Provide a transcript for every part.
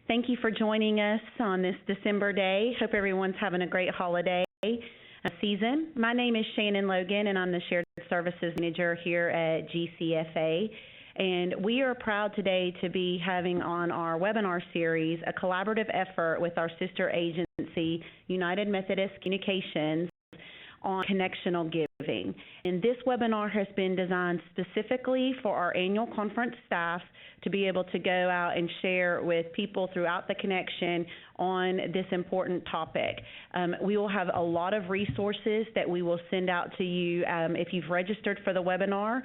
Thank you for joining us on this December day. Hope everyone's having a great holiday season. My name is Shannon Logan, and I'm the Shared Services Manager here at GCFA. And we are proud today to be having on our webinar series a collaborative effort with our sister agency, United Methodist Communications, on connectional giving. And this webinar has been designed specifically for our annual conference staff to be able to go out and share with people throughout the connection on this important topic. We will have a lot of resources that we will send out to you. If you've registered for the webinar,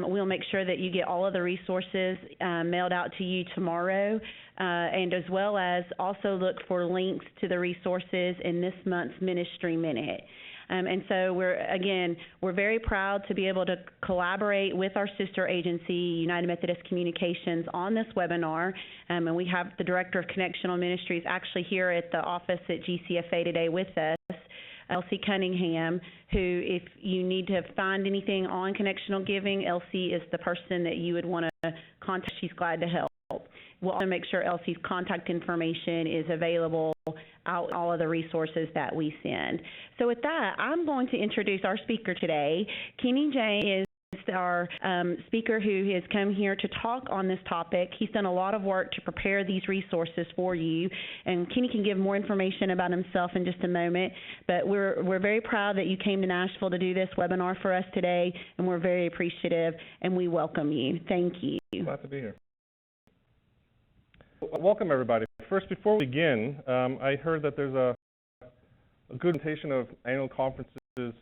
we'll make sure that you get all of the resources mailed out to you tomorrow, and as well as also look for links to the resources in this month's Ministry Minute. And so we're very proud to be able to collaborate with our sister agency, United Methodist Communications, on this webinar. And we have the Director of Connectional Ministries actually here at the office at GCFA today with us, Elsie Cunningham, who, if you need to find anything on connectional giving, Elsie is the person that you would want to contact. She's glad to help. We'll also make sure Elsie's contact information is available out all of the resources that we send. So with that, I'm going to introduce our speaker today. Kenny James is our speaker who has come here to talk on this topic. He's done a lot of work to prepare these resources for you, and Kenny can give more information about himself in just a moment. But we're very proud that you came to Nashville to do this webinar for us today, and we're very appreciative, and we welcome you. Thank you. Glad to be here. Welcome, everybody. First, before we begin, I heard that there's a good presentation of annual conferences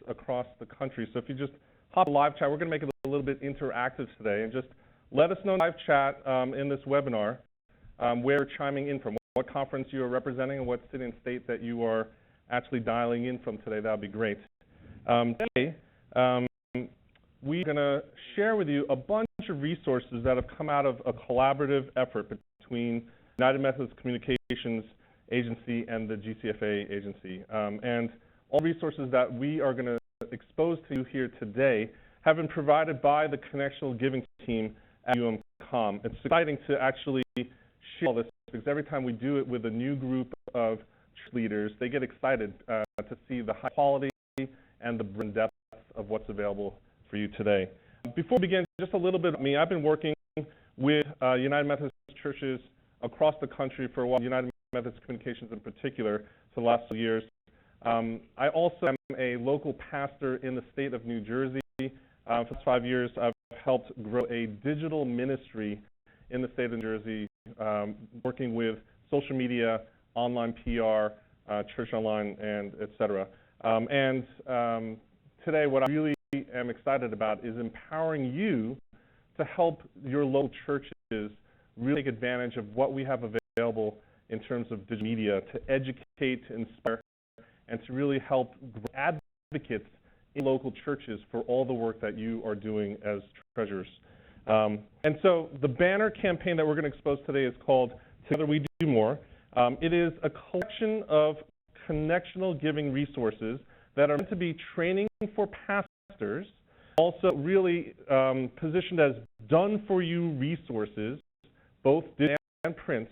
across the country. So if you just hop live chat, we're going to make it a little bit interactive today, and just let us know in live chat in this webinar where you're chiming in from, what conference you are representing, and what city and state that you are actually dialing in from today. That would be great. Today, we're going to share with you a bunch of resources that have come out of a collaborative effort between United Methodist Communications Agency and the GCFA agency. And all resources that we are going to expose to you here today have been provided by the connectional giving team at UMCom. It's exciting to actually share all this, because every time we do it with a new group of leaders, they get excited to see the high quality and the depth of what's available for you today. Before we begin, just a little bit of me. I've been working with United Methodist churches across the country for a while, United Methodist Communications in particular, for the last few years. I also am a local pastor in the state of New Jersey. For the last 5 years, I've helped grow a digital ministry in the state of New Jersey, working with social media, online PR, church online, and et cetera. Today, what I really am excited about is empowering you to help your local churches really take advantage of what we have available in terms of digital media to educate, to inspire, and to really help advocates in local churches for all the work that you are doing as treasurers. And so the banner campaign that we're going to expose today is called Together We Do More. It is a collection of connectional giving resources that are meant to be training for pastors, also really positioned as done-for-you resources, both digital and print,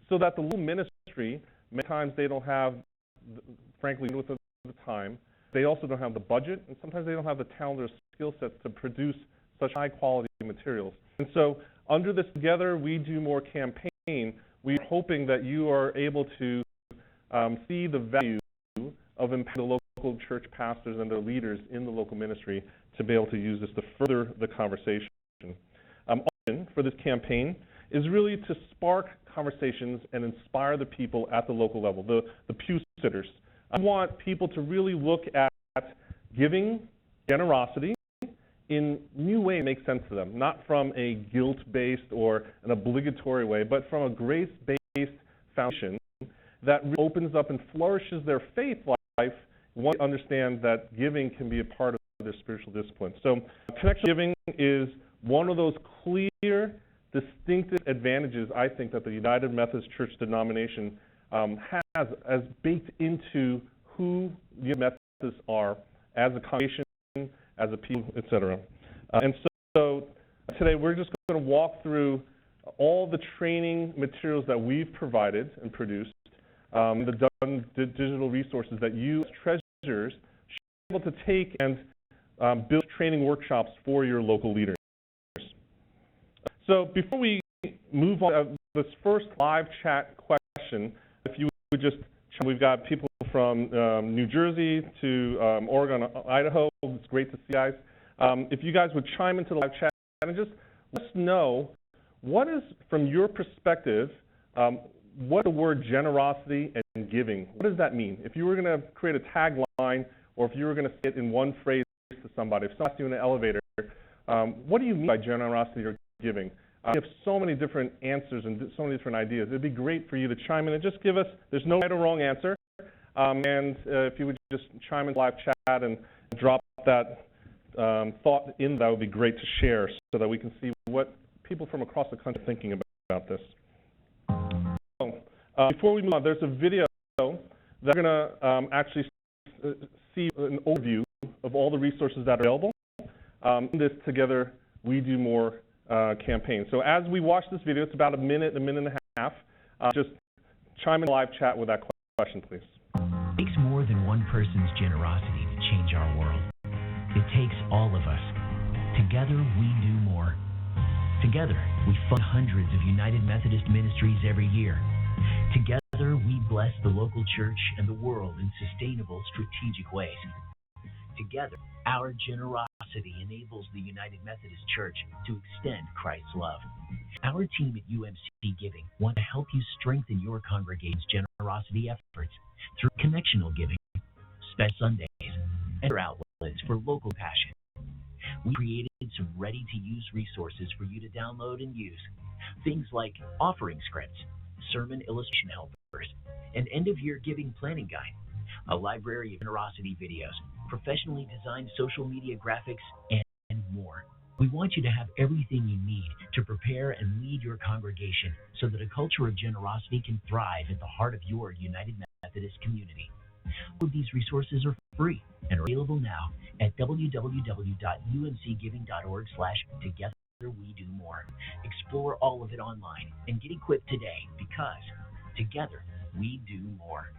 so that the little ministry, many times they don't have, frankly, with the time, they also don't have the budget, and sometimes they don't have the talent or skill sets to produce such high-quality materials. And so under this Together We Do More campaign, we're hoping that you are able to see the value of empowering the local church pastors and their leaders in the local ministry to be able to use this to further the conversation. For this campaign is really to spark conversations and inspire the people at the local level, the pew sitters. I want people to really look at giving, generosity, in new ways that make sense to them, not from a guilt-based or an obligatory way, but from a grace-based foundation that really opens up and flourishes their faith life once they understand that giving can be a part of their spiritual discipline. So connectional giving is one of those clear, distinctive advantages, I think, that the United Methodist Church denomination has as baked into who the Methodists are as a congregation, as a people, et cetera. And so today we're just going to walk through all the training materials that we've provided and produced, the digital resources that you as treasurers should be able to take and build training workshops for your local leaders. So before we move on, this first live chat question, if you would just, we've got people from New Jersey to Oregon, Idaho. It's great to see you guys. If you guys would chime into the live chat and just let us know what is, from your perspective, what the word generosity and giving, what does that mean? If you were going to create a tagline, or if you were going to say it in one phrase to somebody, if someone asked you in an elevator, what do you mean by generosity or giving? We have so many different answers and so many different ideas. It'd be great for you to chime in and just give us, there's no right or wrong answer, and if you would just chime in the live chat and drop that thought in, that would be great to share so that we can see what people from across the country are thinking about this. So, before we move on, there's a video that we're going to actually see an overview of all the resources that are available in this Together We Do More campaign. So as we watch this video, it's about a minute and a half. Just chime in the live chat with that question, please. It takes more than one person's generosity to change our world. It takes all of us. Together, we do more. Together, we fund hundreds of United Methodist ministries every year. Together, we bless the local church and the world in sustainable, strategic ways. Together, our generosity enables the United Methodist Church to extend Christ's love. Our team at UMCGiving want to help you strengthen your congregation's generosity efforts through connectional giving, special Sundays, and other outlets for local passion. We created some ready-to-use resources for you to download and use. Things like offering scripts, sermon illustration helpers, an end-of-year giving planning guide, a library of generosity videos, professionally designed social media graphics, and more. We want you to have everything you need to prepare and lead your congregation so that a culture of generosity can thrive at the heart of your United Methodist community. All of these resources are free and are available now at www.umcgiving.org/togetherwedomore. Explore all of it online and get equipped today, because together we do more.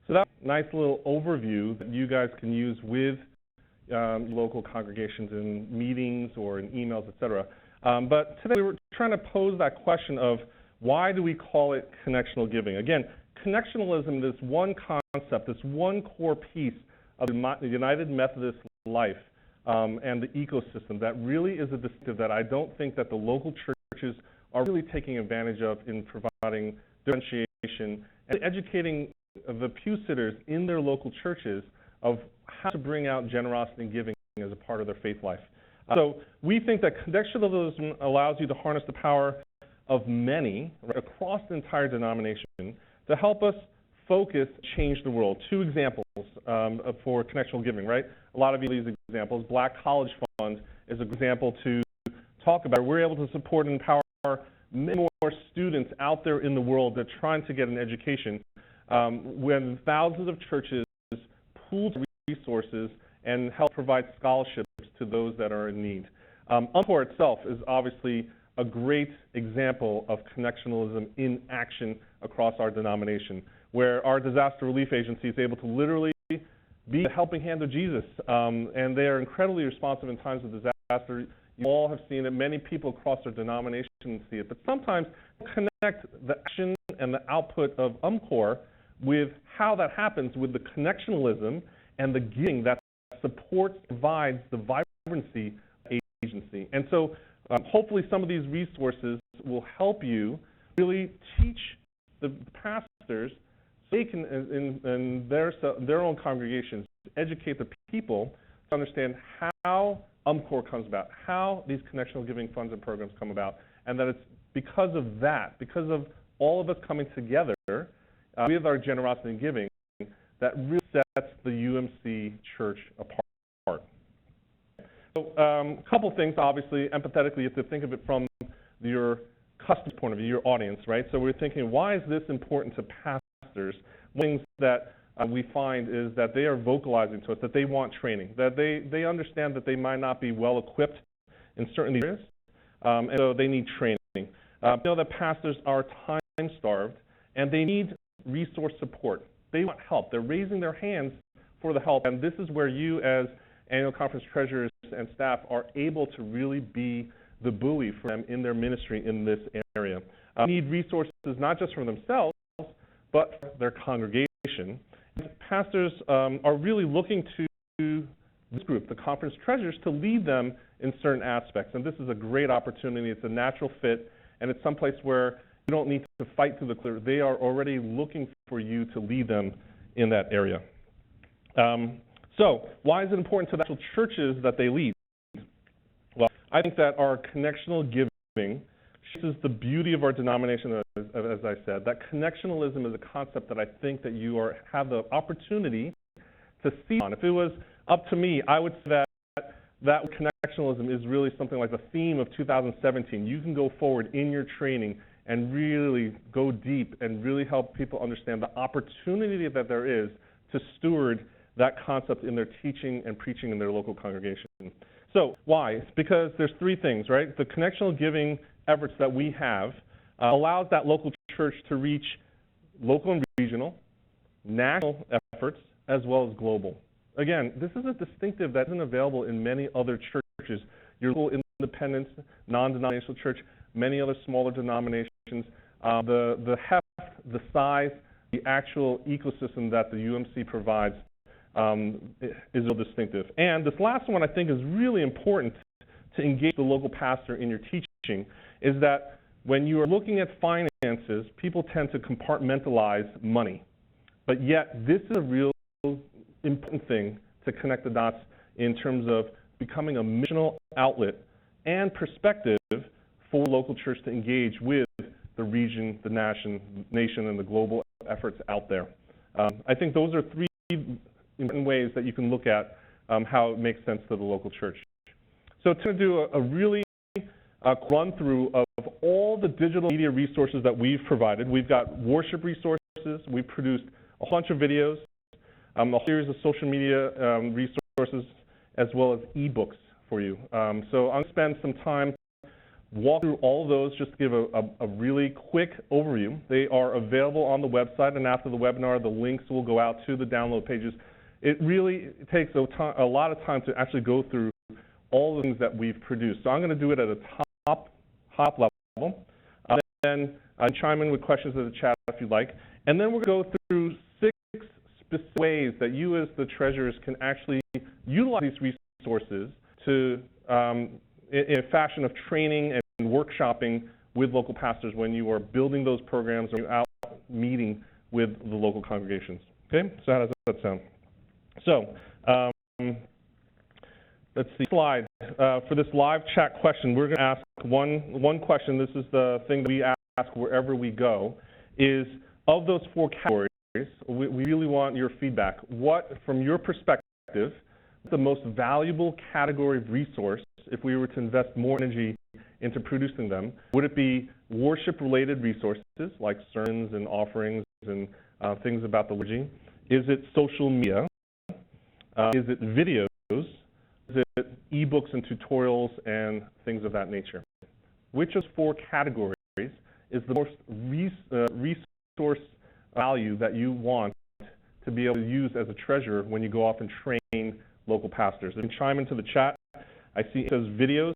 So that's a nice little overview that you guys can use with local congregations in meetings or in emails, etc. But today we were trying to pose that question of, why do we call it connectional giving? Again, connectionalism is one concept, this one core piece of the United Methodist life and the ecosystem that really is a distinctive that I don't think that the local churches are really taking advantage of in providing differentiation and educating the pew sitters in their local churches of how to bring out generosity and giving as a part of their faith life. So we think that connectionalism allows you to harness the power of many across the entire denomination to help us focus, change the world. Two examples for connectional giving, right? A lot of these examples. Black College Fund is an example to talk about. We're able to support and empower many more students out there in the world that are trying to get an education when thousands of churches pool resources and help provide scholarships to those that are in need. UMCor itself is obviously a great example of connectionalism in action across our denomination, where our disaster relief agency is able to literally be the helping hand of Jesus, and they are incredibly responsive in times of disaster. You all have seen it. Many people across our denomination see it, but sometimes connect the action and the output of UMCor with how that happens with the connectionalism and the giving that supports, provides the vibrancy of the agency. And so hopefully some of these resources will help you really teach the pastors so they can, in their own congregations, educate the people to understand how UMCor comes about, how these connectional giving funds and programs come about, and that it's because of that, because of all of us coming together with our generosity and giving, that really sets the UMC church apart. So a couple things, obviously, empathetically, you have to think of it from your customer's point of view, your audience, right? So we're thinking, why is this important to pastors? Things that we find is that they are vocalizing to us that they want training, that they understand that they might not be well equipped in certain areas, and so they need training. Know that pastors are time-starved, and they need resource support. They want help. They're raising their hands for the help, and this is where you as annual conference treasurers and staff are able to really be the buoy for them in their ministry in this area. They need resources not just for themselves, but for their congregation. Pastors are really looking to this group, the conference treasurers, to lead them in certain aspects. And this is a great opportunity. It's a natural fit, and it's someplace where you don't need to fight through the clear. They are already looking for you to lead them in that area. So why is it important to the actual churches that they lead? Well, I think that our connectional giving shows the beauty of our denomination, as I said. That connectionalism is a concept that I think that you have the opportunity to see on. If it was up to me, I would say that connectionalism is really something like the theme of 2017. You can go forward in your training and really go deep and really help people understand the opportunity that there is to steward that concept in their teaching and preaching in their local congregation. So why? It's because there's three things, right? The connectional giving efforts that we have allows that local church to reach local and regional, national efforts, as well as global. Again, this is a distinctive that isn't available in many other churches. Your local independent, non-denominational church, many other smaller denominations, the heft, the size, the actual ecosystem that the UMC provides is real distinctive. And this last one I think is really important to engage the local pastor in your teaching, is that when you are looking at finances, people tend to compartmentalize money. But yet this is a real important thing to connect the dots in terms of becoming a missional outlet and perspective for local church to engage with the region, the nation, and the global efforts out there. I think those are three important ways that you can look at how it makes sense to the local church. So to do a really run through of all the digital media resources that we've provided, we've got worship resources, we've produced a bunch of videos, a series of social media resources, as well as ebooks for you. So I'm going to spend some time walk through all of those just to give a really quick overview. They are available on the website, and after the webinar, the links will go out to the download pages. It really takes a lot of time to actually go through all the things that we've produced. So I'm going to do it at a top level. Then chime in with questions in the chat if you'd like. And then we're going to go through 6 specific ways that you as the treasurers can actually utilize these resources to in a fashion of training and workshopping with local pastors when you are building those programs or you're out meeting with the local congregations. Okay, so how does that sound? So let's see, slide. For this live chat question, we're going to ask one question. This is the thing that we ask wherever we go, is of those 4 categories, we really want your feedback. What, from your perspective, is the most valuable category of resource if we were to invest more energy into producing them? Would it be worship-related resources like sermons and offerings and things about the liturgy? Is it social media? Is it videos? Is it ebooks and tutorials and things of that nature? Which of 4 categories is the most resource value that you want to be able to use as a treasurer when you go off and train local pastors? You can chime into the chat. I see it says videos.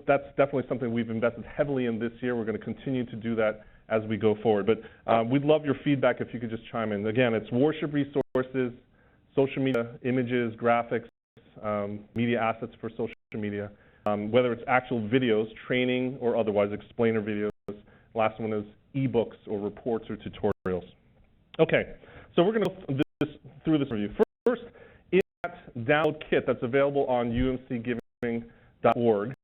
That's definitely something we've invested heavily in this year. We're going to continue to do that as we go forward. But we'd love your feedback if you could just chime in. Again, it's worship resources, social media, images, graphics, media assets for social media, whether it's actual videos, training, or otherwise, explainer videos. Last one is ebooks or reports or tutorials. Okay, so we're going to go through this review. First, is that download kit that's available on UMCGiving.org.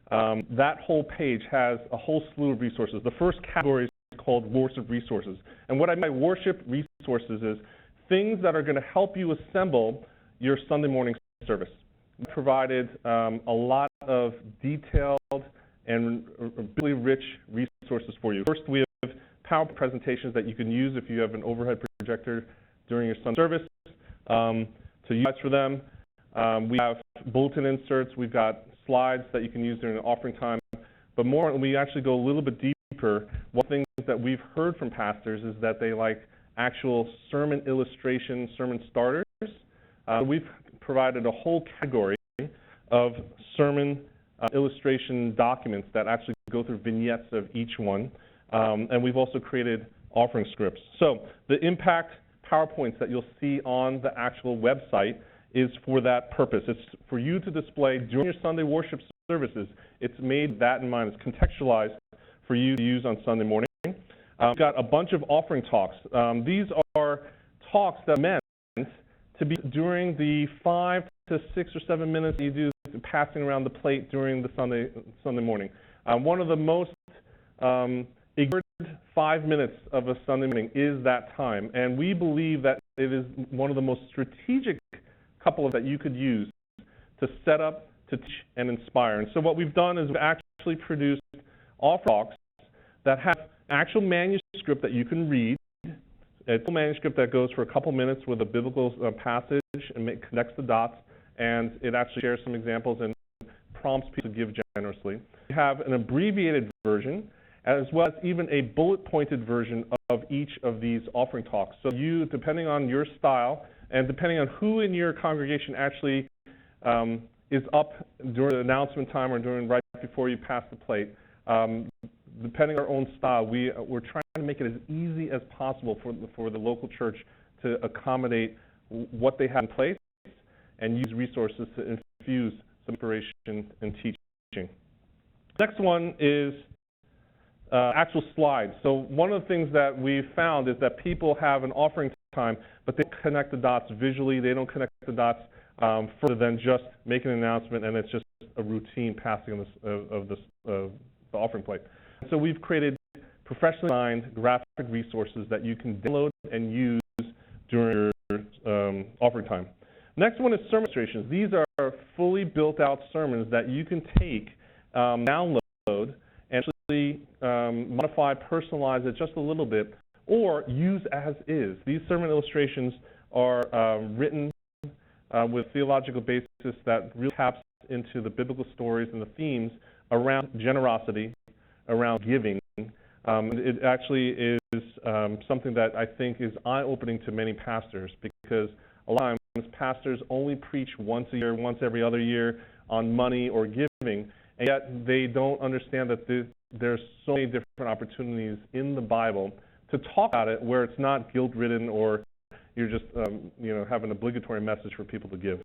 That whole page has a whole slew of resources. The first category is called worship resources. And what I mean by worship resources is things that are going to help you assemble your Sunday morning service. We provided a lot of detailed and really rich resources for you. First, we have PowerPoint presentations that you can use if you have an overhead projector during your Sunday service to use for them. We have bulletin inserts. We've got slides that you can use during the offering time. But more, we actually go a little bit deeper. One thing that we've heard from pastors is that they like actual sermon illustration, sermon starters. We've provided a whole category of sermon illustration documents that actually go through vignettes of each one. And we've also created offering scripts. So the impact PowerPoints that you'll see on the actual website is for that purpose. It's for you to display during your Sunday worship services. It's made that in mind. It's contextualized for you to use on Sunday morning. We've got a bunch of offering talks. These are talks that are meant to be during the 5 to 6 or 7 minutes you do passing around the plate during the Sunday morning. One of the most ignored 5 minutes of a Sunday morning is that time, and we believe that it is one of the most strategic couple that you could use to set up, to teach, and inspire. And so what we've done is we've actually produced offering talks that have actual manuscript that you can read. It's a manuscript that goes for a couple minutes with a biblical passage and connects the dots, and it actually shares some examples and prompts people to give generously. We have an abbreviated version, as well as even a bullet-pointed version of each of these offering talks. So you, depending on your style, and depending on who in your congregation actually is up during the announcement time or right before you pass the plate, depending on our own style, we're trying to make it as easy as possible for the local church to accommodate what they have in place and use resources to infuse some inspiration and teaching. Next one is actual slides. So one of the things that we've found is that people have an offering time, but they don't connect the dots visually. They don't connect the dots further than just making an announcement, and it's just a routine passing of the offering plate. So we've created professionally designed graphic resources that you can download and use during your offering time. Next one is sermon illustrations. These are fully built out sermons that you can take, download, and actually modify, personalize it just a little bit, or use as is. These sermon illustrations are written with theological basis that really taps into the biblical stories and the themes around generosity, around giving. It actually is something that I think is eye-opening to many pastors, because a lot of times pastors only preach once a year, once every other year on money or giving, and yet they don't understand that there's so many different opportunities in the Bible to talk about it where it's not guilt-ridden or you're just have an obligatory message for people to give.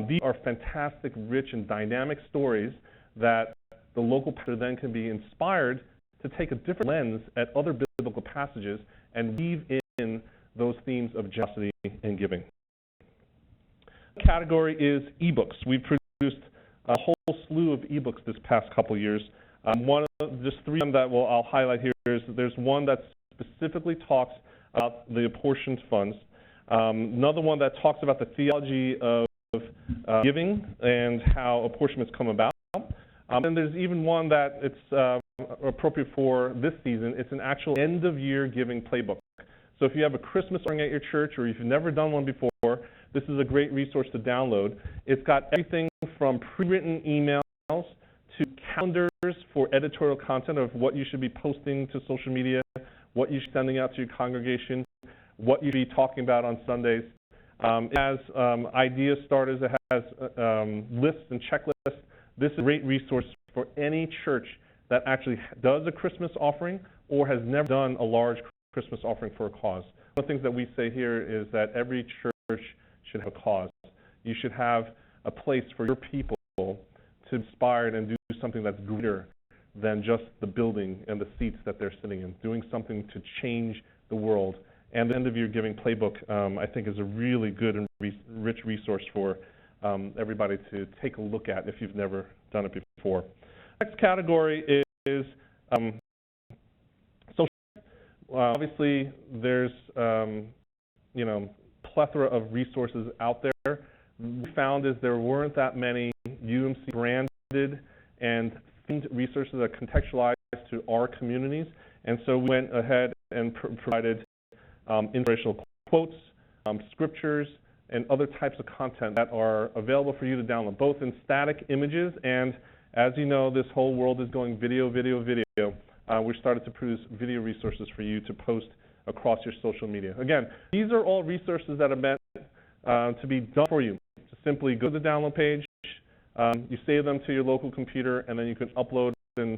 These are fantastic, rich, and dynamic stories that the local pastor then can be inspired to take a different lens at other biblical passages and weave in those themes of generosity and giving. The category is ebooks. We've produced a whole slew of ebooks this past couple years. Just three of them that I'll highlight here is there's one that specifically talks about the apportioned funds. Another one that talks about the theology of giving and how apportionments come about. And there's even one that it's appropriate for this season. It's an actual end-of-year giving playbook. So if you have a Christmas offering at your church, or if you've never done one before, this is a great resource to download. It's got everything from pre-written emails to calendars for editorial content of what you should be posting to social media, what you should be sending out to your congregation, what you should be talking about on Sundays. It has idea starters. It has lists and checklists. This is a great resource for any church that actually does a Christmas offering or has never done a large Christmas offering for a cause. One of the things that we say here is that every church should have a cause. You should have a place for your people to inspire and do something that's greater than just the building and the seats that they're sitting in, doing something to change the world. And the end-of-year giving playbook, I think, is a really good and rich resource for everybody to take a look at if you've never done it before. Next category is social. Obviously, there's plethora of resources out there. What we found is there weren't that many UMC branded and themed resources that are contextualized to our communities. And so we went ahead and provided inspirational quotes, scriptures, and other types of content that are available for you to download, both in static images and, as you know, this whole world is going video, video, video. We started to produce video resources for you to post across your social media. Again, these are all resources that are meant to be done for you. So simply go to the download page, you save them to your local computer, and then you can upload and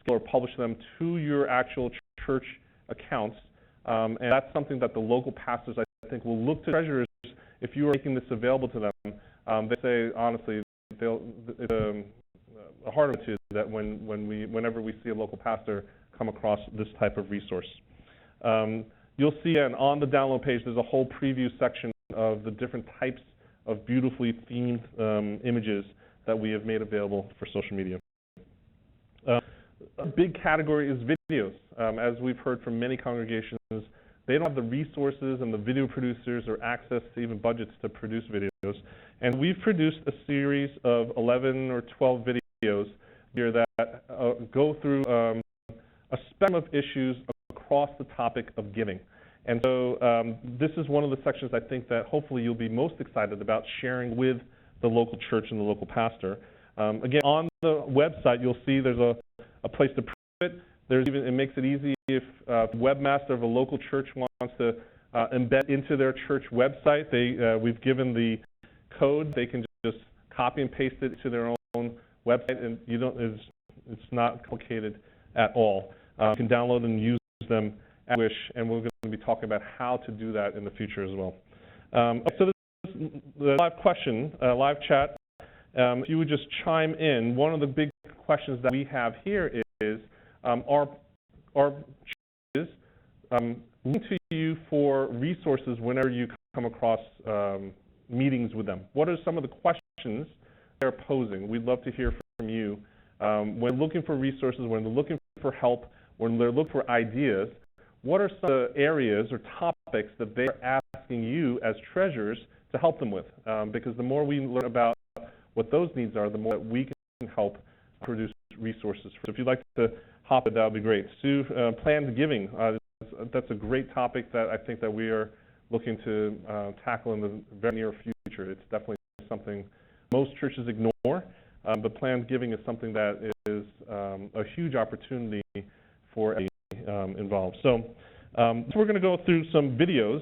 or publish them to your actual church accounts. And that's something that the local pastors, I think, will look to treasurers if you are making this available to them. They say, honestly, it's a hard one too, that whenever we see a local pastor come across this type of resource. You'll see, and on the download page, there's a whole preview section of the different types of beautifully themed images that we have made available for social media. A big category is videos. As we've heard from many congregations, they don't have the resources and the video producers or access to even budgets to produce videos. And we've produced a series of 11 or 12 videos here that go through a spectrum of issues across the topic of giving. And so this is one of the sections I think that hopefully you'll be most excited about sharing with the local church and the local pastor. Again, on the website, you'll see there's a place to print it. It makes it easy if the webmaster of a local church wants to embed into their church website. We've given the code. They can just copy and paste it to their own website, and it's not complicated at all. You can download and use them as you wish, and we're going to be talking about how to do that in the future as well. So this is the live question, live chat. If you would just chime in, one of the big questions that we have here is, are churches looking to you for resources whenever you come across meetings with them? What are some of the questions they're posing? We'd love to hear from you. When looking for resources, when they're looking for help, when they're looking for ideas, what are some of the areas or topics that they're asking you as treasurers to help them with? Because the more we learn about what those needs are, the more that we can help produce resources. So if you'd like to hop it, that would be great. Sue, planned giving, that's a great topic that I think that we are looking to tackle in the very near future. It's definitely something most churches ignore, but planned giving is something that is a huge opportunity for everybody involved. So we're going to go through some videos.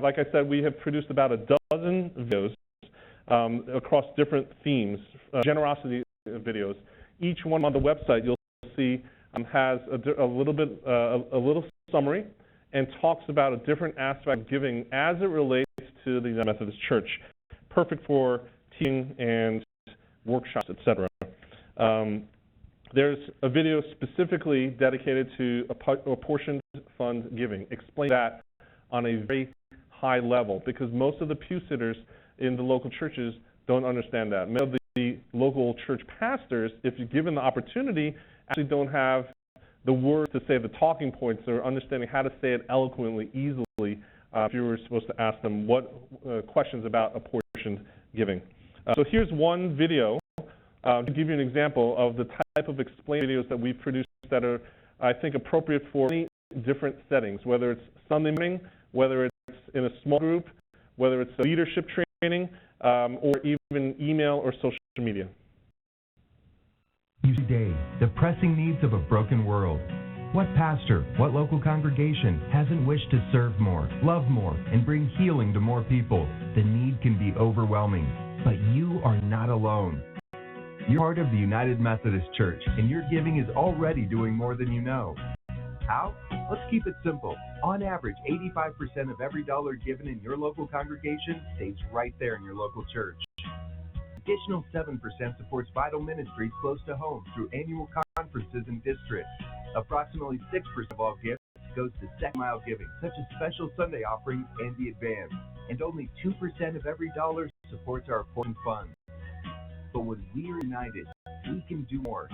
Like I said, we have produced about a dozen videos across different themes, generosity videos. Each one on the website you'll see has a little summary and talks about a different aspect of giving as it relates to the United Methodist Church. Perfect for teaching and workshops, etc. There's a video specifically dedicated to apportioned fund giving. Explain that on a very high level, because most of the pew sitters in the local churches don't understand that. Many of the local church pastors, if you're given the opportunity, actually don't have the words to say the talking points or understanding how to say it eloquently, easily, if you were supposed to ask them what questions about apportioned giving. So here's one video to give you an example of the type of explain videos that we've produced that are, I think, appropriate for many different settings, whether it's Sunday morning, whether it's in a small group, whether it's a leadership training, or even email or social media. Today, the pressing needs of a broken world. What pastor, what local congregation hasn't wished to serve more, love more, and bring healing to more people? The need can be overwhelming, but you are not alone. You're part of the United Methodist Church, and your giving is already doing more than you know. How? Let's keep it simple. On average, 85% of every dollar given in your local congregation stays right there in your local church. Additional 7% supports vital ministries close to home through annual conferences and districts. Approximately 6% of all gifts goes to second-mile giving, such as special Sunday offerings and the advance. And only 2% of every dollar supports our apportioned funds. But when we are united, we can do more.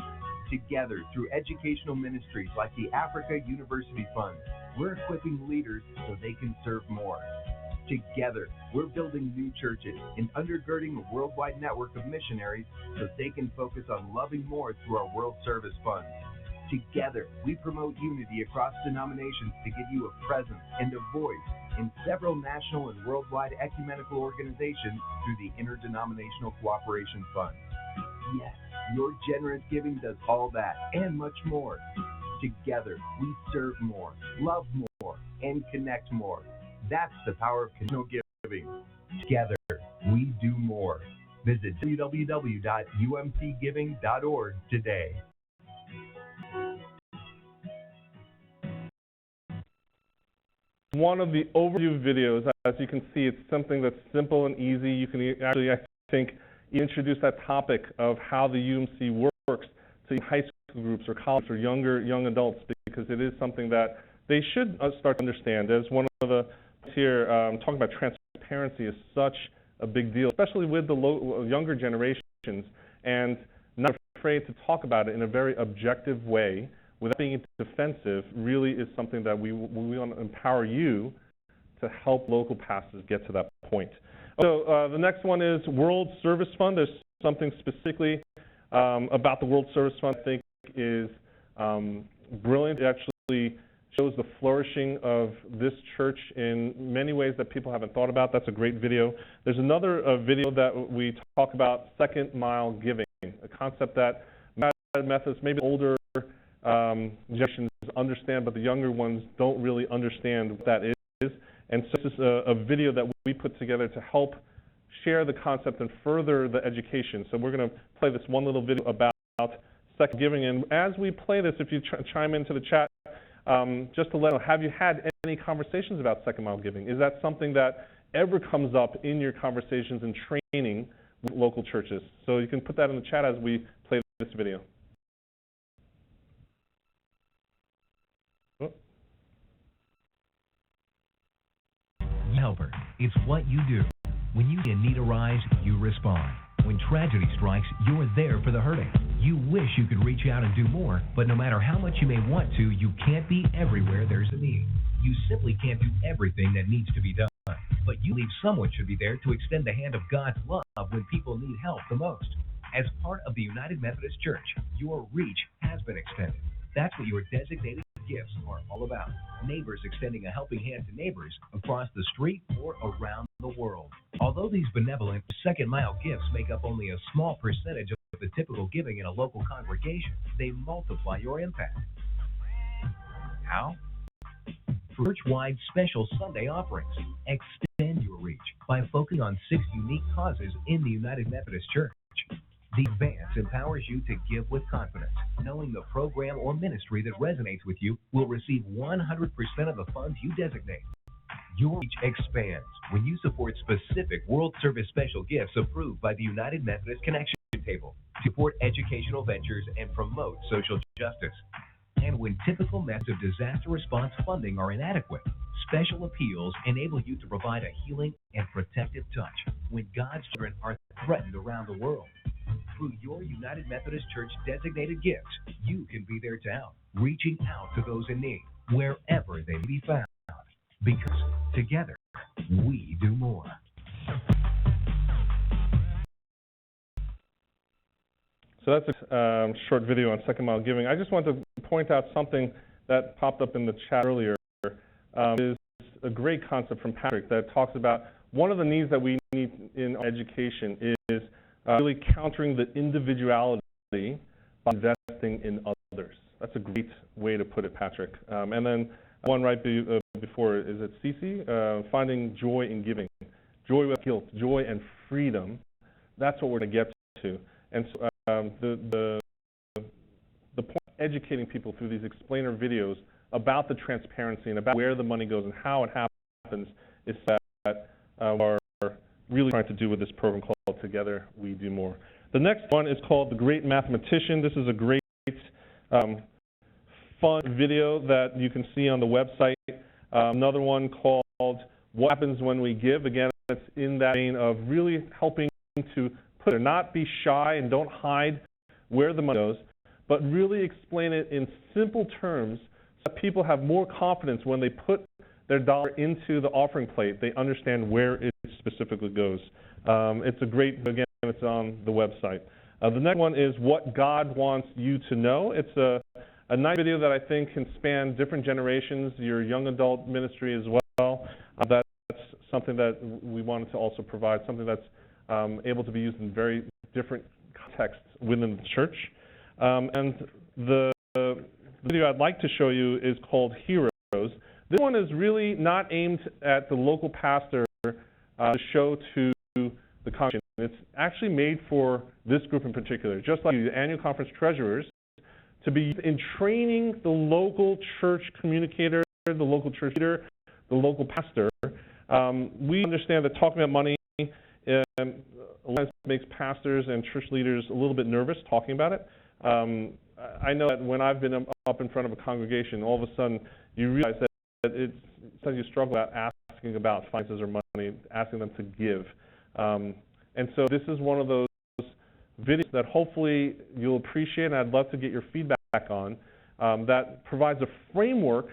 Together, through educational ministries like the Africa University Fund, we're equipping leaders so they can serve more. Together, we're building new churches and undergirding a worldwide network of missionaries so they can focus on loving more through our World Service Funds. Together, we promote unity across denominations to give you a presence and a voice in several national and worldwide ecumenical organizations through the Interdenominational Cooperation Fund. Yes, your generous giving does all that and much more. Together, we serve more, love more, and connect more. That's the power of connectional giving. Together, we do more. Visit www.umcgiving.org today. One of the overview videos, as you can see, it's something that's simple and easy. You can actually, I think, introduce that topic of how the UMC works to high school groups or college or young adults, because it is something that they should start to understand. As one of the here talking about transparency is such a big deal, especially with the younger generations, and not afraid to talk about it in a very objective way without being defensive really is something that we want to empower you to help local pastors get to that point. So the next one is World Service Fund. There's something specifically about the World Service Fund I think is brilliant. It actually shows the flourishing of this church in many ways that people haven't thought about. That's a great video. There's another video that we talk about, second mile giving, a concept that methods, maybe older generations understand, but the younger ones don't really understand what that is. And so this is a video that we put together to help share the concept and further the education. So we're going to play this one little video about second giving. And as we play this, if you chime into the chat, just to let know, have you had any conversations about second mile giving? Is that something that ever comes up in your conversations and training with local churches? So you can put that in the chat as we play this video. Helper, it's what you do. When you see a need arise, you respond. When tragedy strikes, you're there for the hurting. You wish you could reach out and do more, but no matter how much you may want to, you can't be everywhere there's a need. You simply can't do everything that needs to be done. But you believe someone should be there to extend the hand of God's love when people need help the most. As part of the United Methodist Church, your reach has been extended. That's what your designated gifts are all about. Neighbors extending a helping hand to neighbors across the street or around the world. Although these benevolent second mile gifts make up only a small percentage of the typical giving in a local congregation, they multiply your impact. How? Through church-wide special Sunday offerings. Extend your reach by focusing on 6 unique causes in the United Methodist Church. The advance empowers you to give with confidence, knowing the program or ministry that resonates with you will receive 100% of the funds you designate. Your reach expands when you support specific World Service special gifts approved by the United Methodist Connection Table to support educational ventures and promote social justice. And when typical methods of disaster response funding are inadequate, special appeals enable you to provide a healing and protective touch when God's children are threatened around the world. Through your United Methodist Church designated gifts, you can be there to help, reaching out to those in need, wherever they may be found. Because together, we do more. So that's a short video on second mile giving. I just want to point out something that popped up in the chat earlier. Is a great concept from Patrick that talks about one of the needs that we need in our education is really countering the individuality by investing in others. That's a great way to put it, Patrick. And then one right before, is it Cece? Finding joy in giving. Joy without guilt, joy and freedom. That's what we're going to get to. And so the point of educating people through these explainer videos about the transparency and about where the money goes and how it happens is that we're really trying to do with this program called Together We Do More. The next one is called The Great Mathematician. This is a great fun video that you can see on the website. Another one called What Happens When We Give. Again, it's in that vein of really helping to put it, not be shy and don't hide where the money goes, but really explain it in simple terms so that people have more confidence when they put their dollar into the offering plate. They understand where it specifically goes. It's a great, again, it's on the website. The next one is What God Wants You to Know. It's a nice video that I think can span different generations, your young adult ministry as well. That's something that we wanted to also provide, something that's able to be used in very different contexts within the church. And the video I'd like to show you is called Heroes. This one is really not aimed at the local pastor to show to the congregation. It's actually made for this group in particular, just like the annual conference treasurers, to be used in training the local church communicator, the local church leader, the local pastor. We understand that talking about money makes pastors and church leaders a little bit nervous talking about it. I know that when I've been up in front of a congregation, all of a sudden you realize that sometimes you struggle about asking about finances or money, asking them to give. And so this is one of those videos that hopefully you'll appreciate, and I'd love to get your feedback on, that provides a framework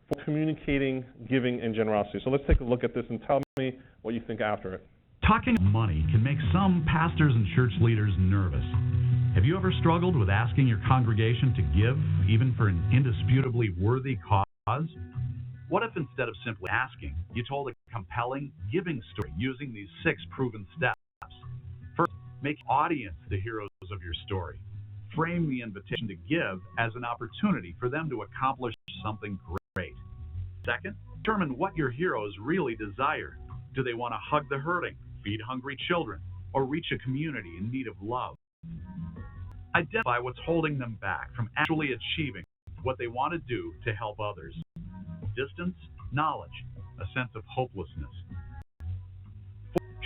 for communicating giving and generosity. So let's take a look at this and tell me what you think after it. Talking money can make some pastors and church leaders nervous. Have you ever struggled with asking your congregation to give, even for an indisputably worthy cause? What if instead of simply asking, you told a compelling giving story using these 6 proven steps? First, make the audience the heroes of your story. Frame the invitation to give as an opportunity for them to accomplish something great. Second, determine what your heroes really desire. Do they want to hug the hurting, feed hungry children, or reach a community in need of love? Identify what's holding them back from actually achieving what they want to do to help others. Distance, knowledge, a sense of hopelessness.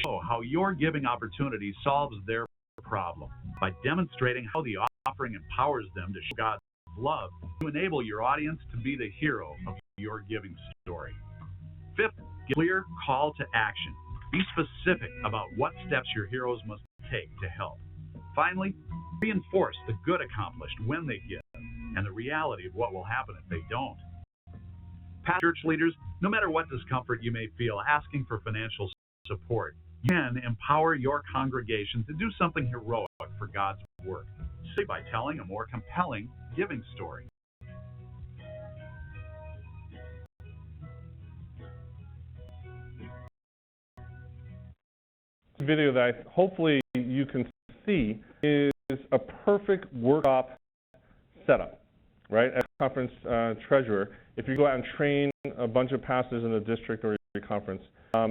Show how your giving opportunity solves their problem by demonstrating how the offering empowers them to show God's love to enable your audience to be the hero of your giving story. Fifth, give a clear call to action. Be specific about what steps your heroes must take to help. Finally, reinforce the good accomplished when they give and the reality of what will happen if they don't. Past church leaders, no matter what discomfort you may feel asking for financial support, you can empower your congregation to do something heroic for God's work, say by telling a more compelling giving story. The video that hopefully you can see is a perfect workshop setup, right? As a conference treasurer, if you go out and train a bunch of pastors in a district or a conference,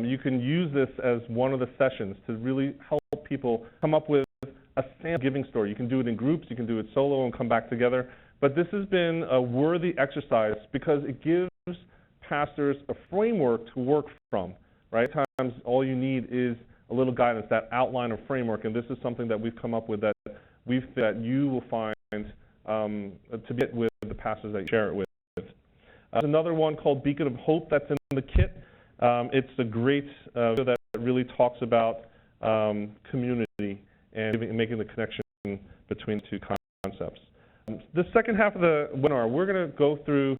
you can use this as one of the sessions to really help people come up with a sample giving story. You can do it in groups, you can do it solo and come back together. But this has been a worthy exercise because it gives pastors a framework to work from, right? Sometimes all you need is a little guidance, that outline or framework, and this is something that we've come up with that you will find to get with the pastors that you share it with. There's another one called Beacon of Hope that's in the kit. It's a great video that really talks about community and making the connection between the two concepts. The second half of the webinar, we're going to go through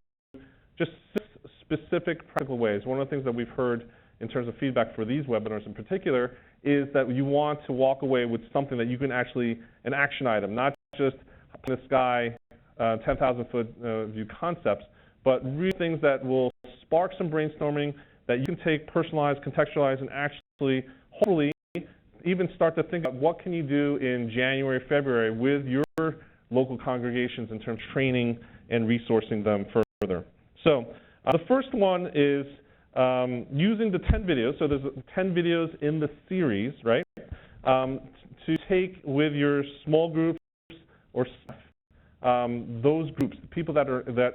just 6 specific practical ways. One of the things that we've heard in terms of feedback for these webinars in particular is that you want to walk away with something that you can actually, an action item, not just in the sky 10,000-foot view concepts, but real things that will spark some brainstorming that you can take, personalize, contextualize, and actually, hopefully, even start to think about what can you do in January, February with your local congregations in terms of training and resourcing them further. So the first one is using the 10 videos. So there's 10 videos in the series, right, to take with your small groups or staff. Those groups, the people that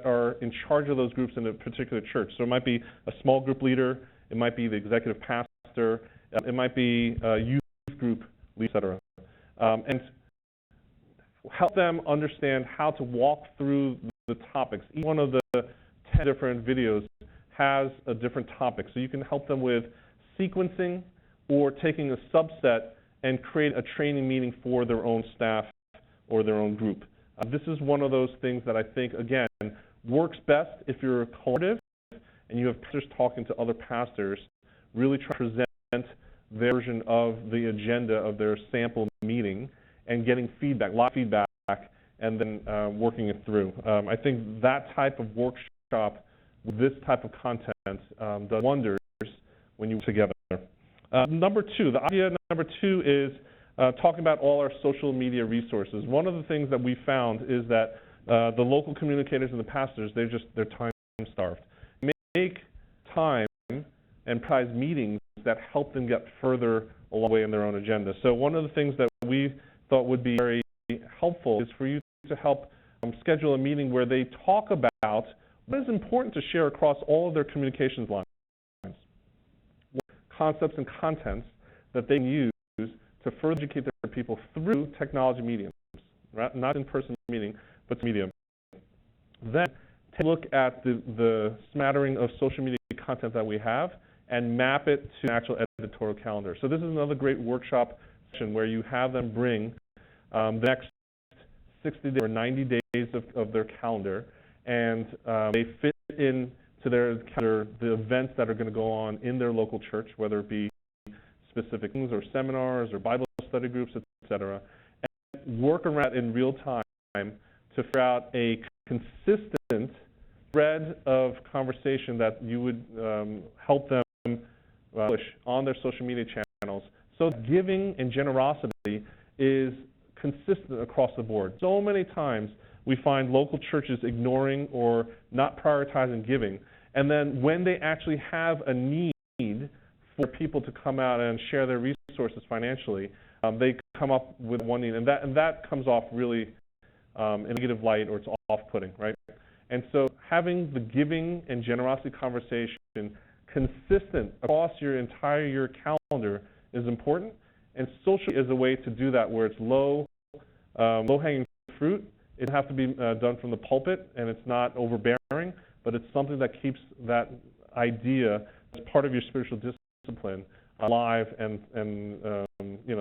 are in charge of those groups in a particular church. So it might be a small group leader, it might be the executive pastor, it might be a youth group leader, etc. And help them understand how to walk through the topics. Each one of the 10 different videos has a different topic. So you can help them with sequencing or taking a subset and create a training meeting for their own staff or their own group. This is one of those things that I think, again, works best if you're collaborative and you have pastors talking to other pastors, really try to present their version of the agenda of their sample meeting and getting feedback, live feedback, and then working it through. I think that type of workshop with this type of content does wonders when you work together. The idea number two is talking about all our social media resources. One of the things that we found is that the local communicators and the pastors, they're time starved. Make time and prize meetings that help them get further along the way in their own agenda. So one of the things that we thought would be very helpful is for you to help schedule a meeting where they talk about what is important to share across all of their communications lines. Concepts and contents that they use to further educate their people through technology mediums, right? Not in-person meeting, but medium. Then take a look at the smattering of social media content that we have and map it to an actual editorial calendar. So this is another great workshop session where you have them bring the next 60 days or 90 days of their calendar, and they fit into their calendar the events that are going to go on in their local church, whether it be specific things or seminars or Bible study groups, etc., and work around in real time to figure out a consistent thread of conversation that you would help them push on their social media channels, so giving and generosity is consistent across the board. So many times we find local churches ignoring or not prioritizing giving, and then when they actually have a need for people to come out and share their resources financially, they come up with one need, and that comes off really in a negative light, or it's off-putting, right? And so having the giving and generosity conversation consistent across your entire year calendar is important, and social is a way to do that where it's low-hanging fruit. It doesn't have to be done from the pulpit, and it's not overbearing, but it's something that keeps that idea as part of your spiritual discipline alive and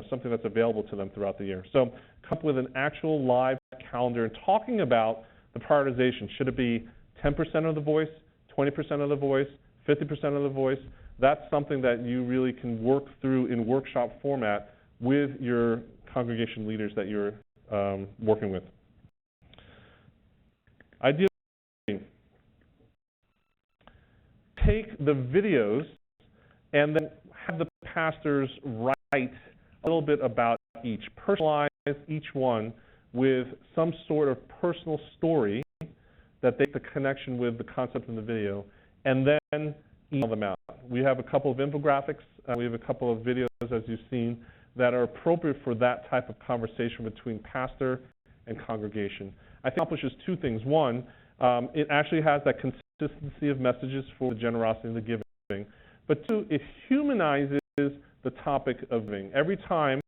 something that's available to them throughout the year. So come up with an actual live calendar and talking about the prioritization. Should it be 10% of the voice, 20% of the voice, 50% of the voice? That's something that you really can work through in workshop format with your congregation leaders that you're working with. Ideally, take the videos and then have the pastors write a little bit about each. Personalize each one with some sort of personal story that they make the connection with the concept in the video, and then email them out. We have a couple of infographics, we have a couple of videos, as you've seen, that are appropriate for that type of conversation between pastor and congregation. I think it accomplishes two things. One, it actually has that consistency of messages for the generosity and the giving. But two, it humanizes the topic of giving. Every time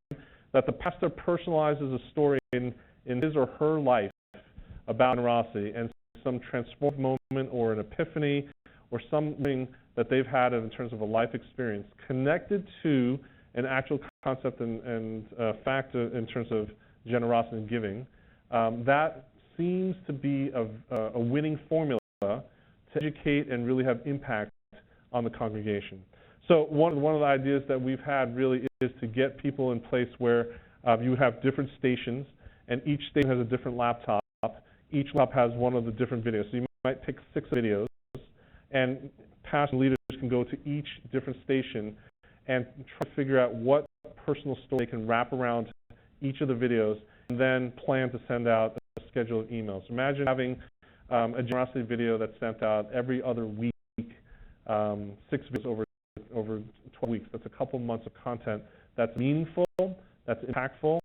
that the pastor personalizes a story in his or her life about generosity and some transformative moment or an epiphany or something that they've had in terms of a life experience connected to an actual concept and fact in terms of generosity and giving, that seems to be a winning formula to educate and really have impact on the congregation. So one of the ideas that we've had really is to get people in place where you have different stations, and each station has a different laptop. Each laptop has one of the different videos. So you might pick 6 videos, and pastor leaders can go to each different station and try to figure out what personal story they can wrap around each of the videos, and then plan to send out a schedule of emails. Imagine having a generosity video that's sent out every other week, 6 videos over 12 weeks. That's a couple months of content that's meaningful, that's impactful,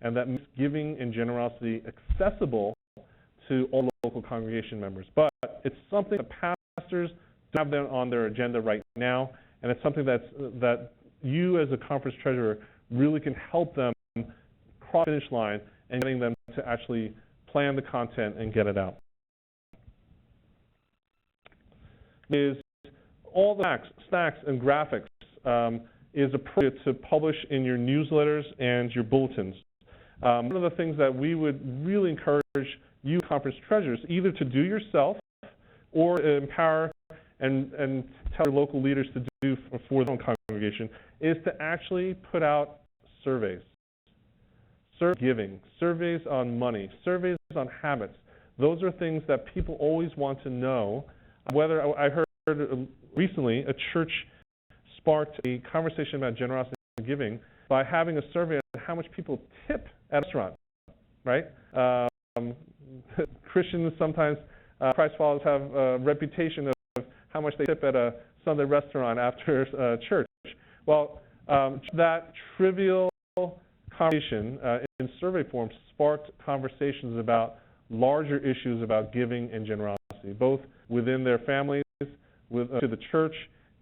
and that makes giving and generosity accessible to all local congregation members. But it's something that pastors have them on their agenda right now, and it's something that you as a conference treasurer really can help them cross the finish line and getting them to actually plan the content and get it out. Is all the snacks and graphics is appropriate to publish in your newsletters and your bulletins. One of the things that we would really encourage you conference treasurers either to do yourself or empower and tell your local leaders to do for their own congregation is to actually put out surveys. Survey giving, surveys on money, surveys on habits. Those are things that people always want to know. Whether I heard recently a church sparked a conversation about generosity and giving by having a survey on how much people tip at a restaurant, right? Christians sometimes, Christ followers have a reputation of how much they tip at a Sunday restaurant after church. Well, that trivial conversation in survey form sparked conversations about larger issues about giving and generosity, both within their families, to the church,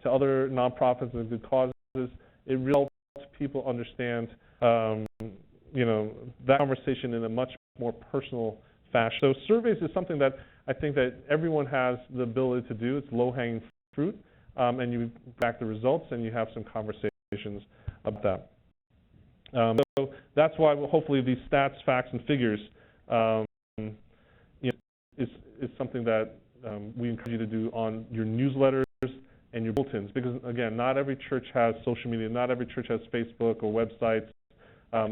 to other nonprofits and good causes. It really helps people understand, that conversation in a much more personal fashion. So surveys is something that I think that everyone has the ability to do. It's low-hanging fruit, and you back the results and you have some conversations about that. So that's why hopefully these stats, facts, and figures is something that we encourage you to do on your newsletters and your bulletins, because again, not every church has social media, not every church has Facebook or websites.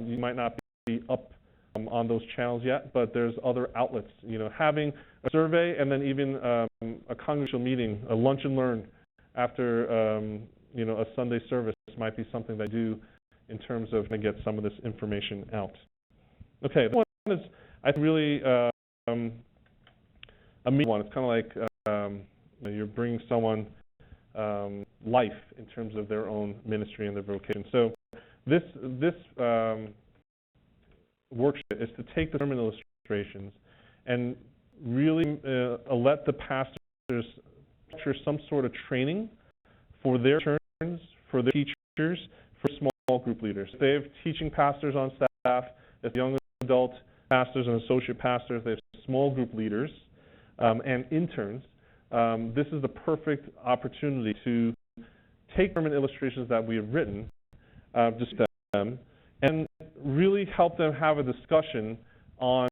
You might not be up on those channels yet, but there's other outlets. Having a survey and then even a congregational meeting, a lunch and learn after a Sunday service might be something they do in terms of to get some of this information out. Okay, the one is I think really a meaningful one. It's kind of like you're bringing someone life in terms of their own ministry and their vocation. So this workshop is to take the sermon illustrations and really let the pastors structure some sort of training for their turns, for their teachers, for small group leaders. If they have teaching pastors on staff, if young adult pastors and associate pastors, they have small group leaders and interns, this is the perfect opportunity to take sermon illustrations that we have written, discuss them, and really help them have a discussion on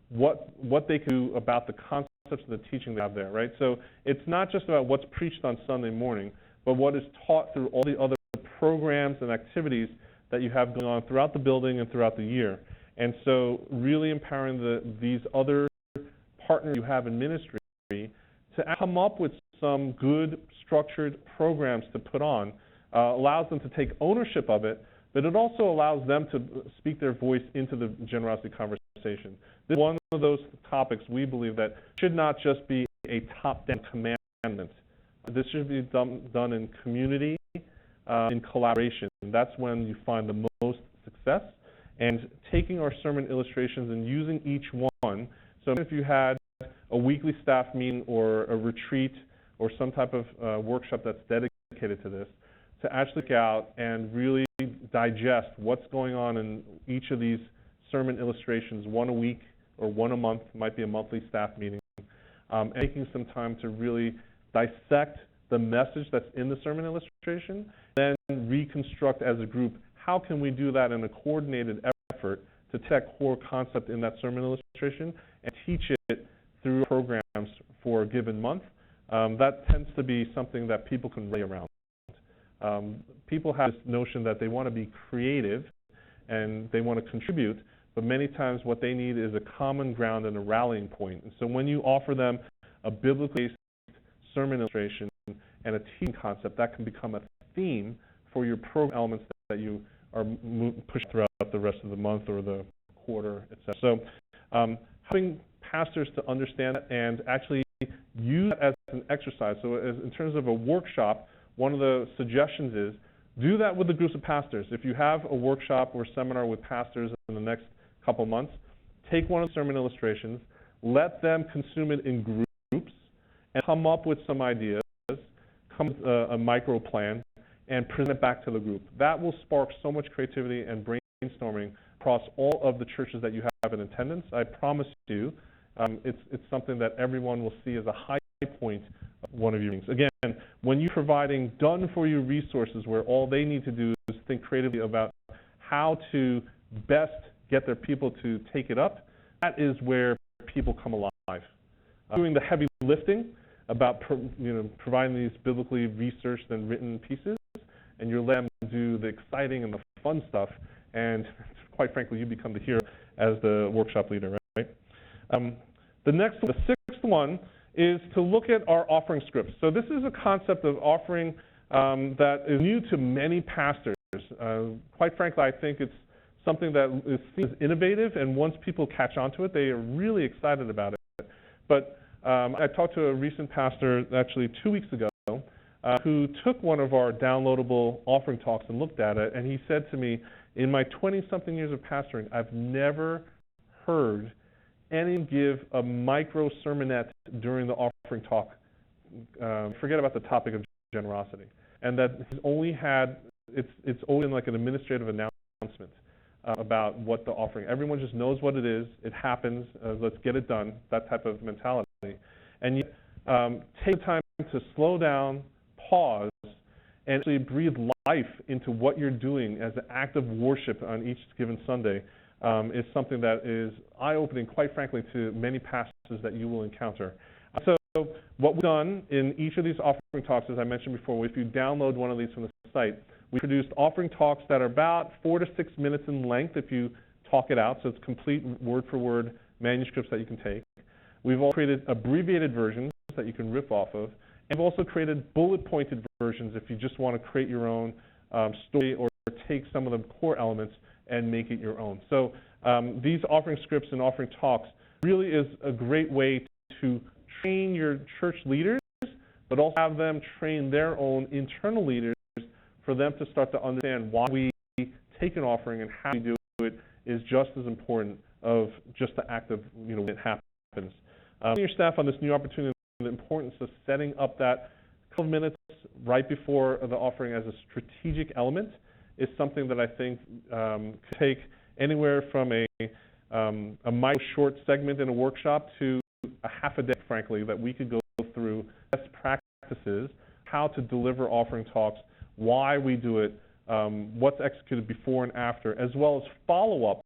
what they can do about the concepts of the teaching they have there, right? So it's not just about what's preached on Sunday morning, but what is taught through all the other programs and activities that you have going on throughout the building and throughout the year. And so really empowering these other partners you have in ministry to come up with some good structured programs to put on, allows them to take ownership of it, but it also allows them to speak their voice into the generosity conversation. This is one of those topics we believe that should not just be a top-down commandment. This should be done in community, in collaboration. That's when you find the most success. And taking our sermon illustrations and using each one, so if you had a weekly staff meeting or a retreat or some type of workshop that's dedicated to this, to actually look out and really digest what's going on in each of these sermon illustrations, one a week or one a month, might be a monthly staff meeting, and taking some time to really dissect the message that's in the sermon illustration, then reconstruct as a group, how can we do that in a coordinated effort to take that core concept in that sermon illustration and teach it through programs for a given month. That tends to be something that people can rally around. People have this notion that they want to be creative and they want to contribute, but many times what they need is a common ground and a rallying point. And so when you offer them a biblically-based sermon illustration and a teaching concept, that can become a theme for your program elements that you are pushing throughout the rest of the month or the quarter, etc. So helping pastors to understand it and actually use it as an exercise. So in terms of a workshop, one of the suggestions is do that with the groups of pastors. If you have a workshop or seminar with pastors in the next couple months, take one of the sermon illustrations, let them consume it in groups, and come up with some ideas, come with a micro plan, and present it back to the group. That will spark so much creativity and brainstorming across all of the churches that you have in attendance. I promise you, it's something that everyone will see as a high point of one of your meetings. Again, when you're providing done-for-you resources where all they need to do is think creatively about how to best get their people to take it up, that is where people come alive. Doing the heavy lifting about providing these biblically researched and written pieces, and you're letting them do the exciting and the fun stuff, and quite frankly, you become the hero as the workshop leader, right? The sixth one is to look at our offering scripts. So this is a concept of offering that is new to many pastors. Quite frankly, I think it's something that is seen as innovative, and once people catch on to it, they are really excited about it. But I talked to a recent pastor, actually 2 weeks ago, who took one of our downloadable offering talks and looked at it, and he said to me, in my 20-something years of pastoring, I've never heard anyone give a micro sermonette during the offering talk. Forget about the topic of generosity. And that he's only had, it's only like an administrative announcement about what the offering, everyone just knows what it is, it happens, let's get it done, that type of mentality. And you take the time to slow down, pause, and actually breathe life into what you're doing as an act of worship on each given Sunday is something that is eye-opening, quite frankly, to many pastors that you will encounter. So what we've done in each of these offering talks, as I mentioned before, if you download one of these from the site, we produced offering talks that are about 4 to 6 minutes in length if you talk it out, so it's complete word-for-word manuscripts that you can take. We've also created abbreviated versions that you can riff off of, and we've also created bullet-pointed versions if you just want to create your own story or take some of the core elements and make it your own. So these offering scripts and offering talks really is a great way to train your church leaders, but also have them train their own internal leaders for them to start to understand why we take an offering and how we do it is just as important of just the act of, when it happens. Your staff on this new opportunity, the importance of setting up that couple of minutes right before the offering as a strategic element is something that I think could take anywhere from a micro short segment in a workshop to a half a day, frankly, that we could go through best practices, how to deliver offering talks, why we do it, what's executed before and after, as well as follow-up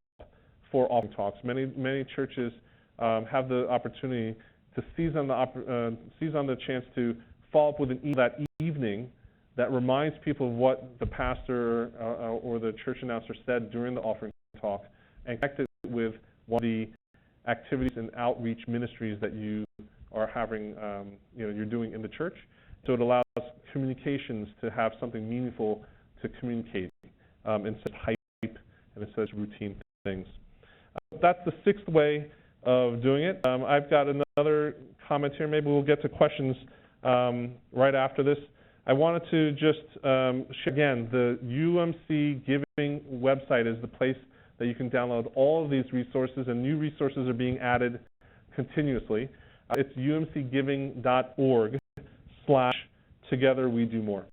for offering talks. Many churches have the opportunity to seize on the chance to follow up with an email that evening that reminds people of what the pastor or the church announcer said during the offering talk, and connect it with one of the activities and outreach ministries that you are having, you're doing in the church. So it allows communications to have something meaningful to communicate instead of hype and instead of routine things. That's the sixth way of doing it. I've got another comment here. Maybe we'll get to questions right after this. I wanted to just share again, the UMCGiving website is the place that you can download all of these resources, and new resources are being added continuously. It's umcgiving.org/togetherwedomore.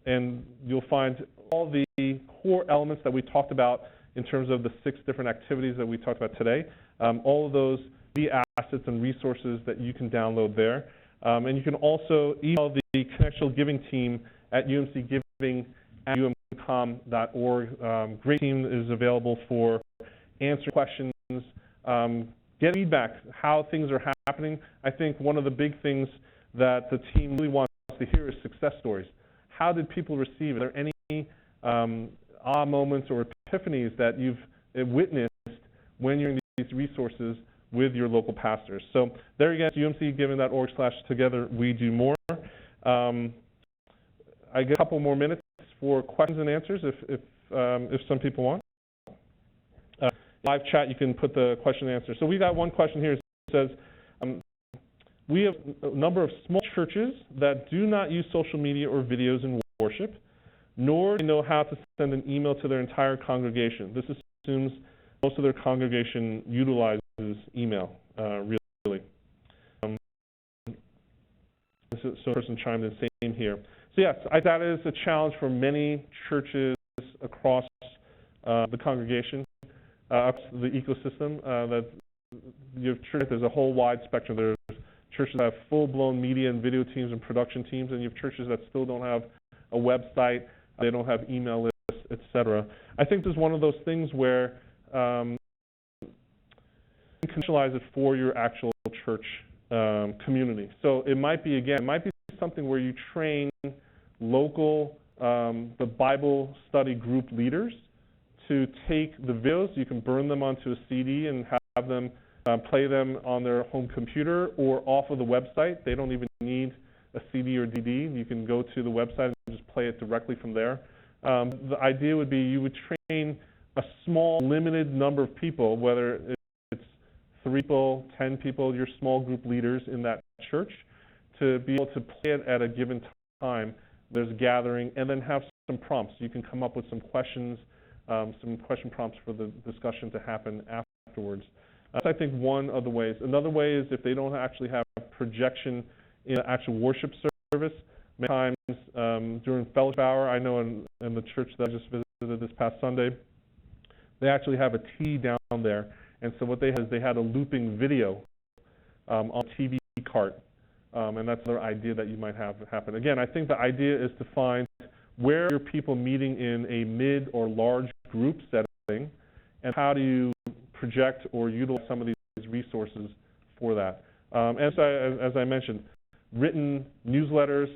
And you'll find all the core elements that we talked about in terms of the 6 different activities that we talked about today. All of those be assets and resources that you can download there. And you can also email the connectional giving team at UMCGiving@UMCom.org. Great team is available for answering questions, get feedback, how things are happening. I think one of the big things that the team really wants to hear is success stories. How did people receive it? Are there any aha moments or epiphanies that you've witnessed when you're in these resources with your local pastors? So there you go, umcgiving.org/togetherwedomore. I get a couple more minutes for questions and answers if some people want. Live chat, you can put the question and answer. So we got one question here. It says, we have a number of small churches that do not use social media or videos in worship, nor do they know how to send an email to their entire congregation. This assumes most of their congregation utilizes email, really. So a person chimed in, same here. So yes, that is a challenge for many churches across the congregation, the ecosystem. That you have churches, there's a whole wide spectrum. There's churches that have full-blown media and video teams and production teams, and you have churches that still don't have a website, they don't have email lists, etc. I think this is one of those things where you can contextualize it for your actual church community. So it might be, something where you train local, the Bible study group leaders to take the videos. You can burn them onto a CD and have them play them on their home computer or off of the website. They don't even need a CD or DVD. You can go to the website and just play it directly from there. The idea would be you would train a small, limited number of people, whether it's 3 people, 10 people, your small group leaders in that church, to be able to play it at a given time. There's a gathering, and then have some prompts. You can come up with some questions, some question prompts for the discussion to happen afterwards. That's, I think, one of the ways. Another way is if they don't actually have projection in the actual worship service. Many times during fellowship hour, I know in the church that I just visited this past Sunday, they actually have a TV down there. And so what they had is they had a looping video on a TV cart. And that's another idea that you might have happen. Again, I think the idea is to find where are people meeting in a mid or large group setting, and how do you project or utilize some of these resources for that. As I mentioned, written newsletters,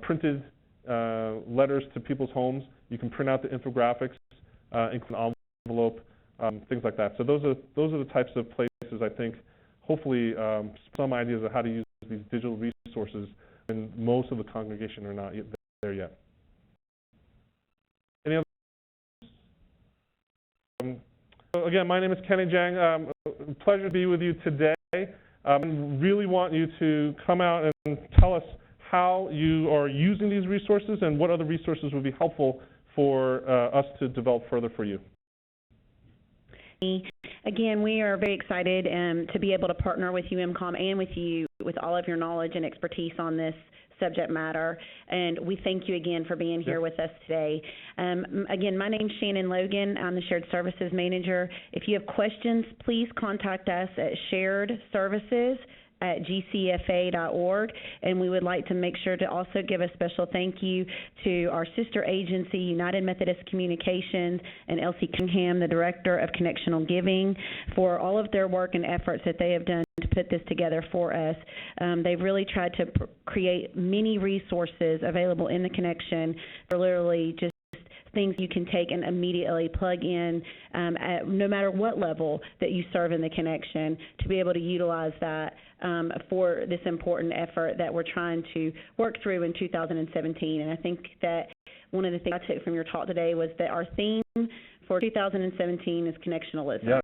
printed letters to people's homes. You can print out the infographics, include an envelope, things like that. So those are the types of places, I think, hopefully some ideas of how to use these digital resources, and most of the congregation are not there yet. Any other so again, my name is Kenny Jang. Pleasure to be with you today. Really want you to come out and tell us how you are using these resources and what other resources would be helpful for us to develop further for you. Again, we are very excited to be able to partner with UMCom and with you with all of your knowledge and expertise on this subject matter, and we thank you again for being here with us today. Again, my name is Shannon Logan. I'm the Shared Services Manager. If you have questions, please contact us at sharedservices@gcfa.org, and we would like to make sure to also give a special thank you to our sister agency, United Methodist Communications, and Elsie Cunningham, the Director of Connectional Giving, for all of their work and efforts that they have done to put this together for us. They've really tried to create many resources available in the Connection for literally just things you can take and immediately plug in at no matter what level that you serve in the Connection, to be able to utilize that for this important effort that we're trying to work through in 2017. And I think that one of the things I took from your talk today was that our theme for 2017 is connectionalism. Yes,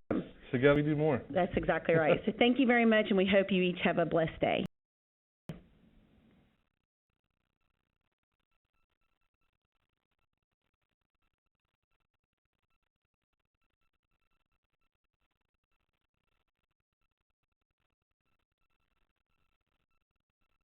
together we do more. That's exactly right. So thank you very much, and we hope you each have a blessed day.